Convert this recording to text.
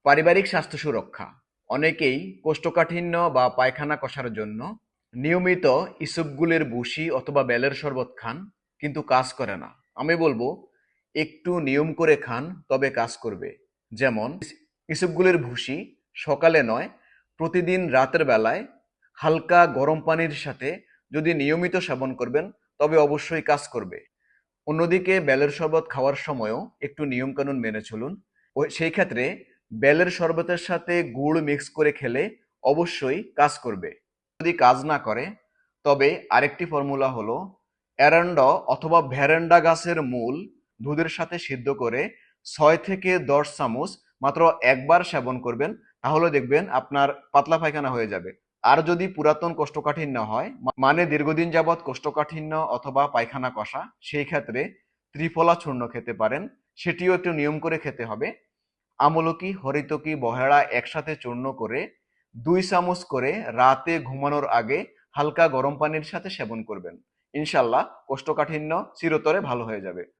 পারিবারিক স্বাস্থ্য সুরক্ষা। অনেকেই কোষ্ঠকাঠিন্য বা পায়খানা কষার জন্য নিয়মিত ইসবগুলের ভুসি অথবা বেলের শরবত খান, কিন্তু কাজ করে না। আমি বলবো একটু নিয়ম করে খান, তবে কাজ করবে। যেমন ইসবগুলের ভুসি সকালে নয়, প্রতিদিন রাতের বেলায় হালকা গরম পানির সাথে যদি নিয়মিত সেবন করবেন, তবে অবশ্যই কাজ করবে। অন্যদিকে বেলের শরবত খাওয়ার সময়ও একটু নিয়মকানুন মেনে চলুন। সেই ক্ষেত্রে বেলের শরবতের সাথে গুড় মিক্স করে খেলে অবশ্যই কাজ করবে। যদি কাজ না করে, তবে আরেকটি ফর্মুলা হলো অ্যারান্ড অথবা ভ্যারান্ডা গাছের মূল দুধের সাথে সিদ্ধ করে 6 থেকে 10 চামচ মাত্র একবার সেবন করবেন। তাহলে দেখবেন আপনার পাতলা পায়খানা হয়ে যাবে। আর যদি পুরাতন কোষ্ঠকাঠিন্য হয়, মানে দীর্ঘদিন যাবৎ কোষ্ঠকাঠিন্য অথবা পায়খানা কষা, সেই ক্ষেত্রে ত্রিফলা চূর্ণ খেতে পারেন। সেটিও একটু নিয়ম করে খেতে হবে। আমলকি, হরিতকি, বহেড়া একসাথে চূর্ণ করে 2 চামচ করে রাতে ঘুমানোর আগে হালকা গরম পানির সাথে সেবন করবেন। ইনশাল্লাহ কোষ্ঠকাঠিন্য চিরতরে ভালো হয়ে যাবে।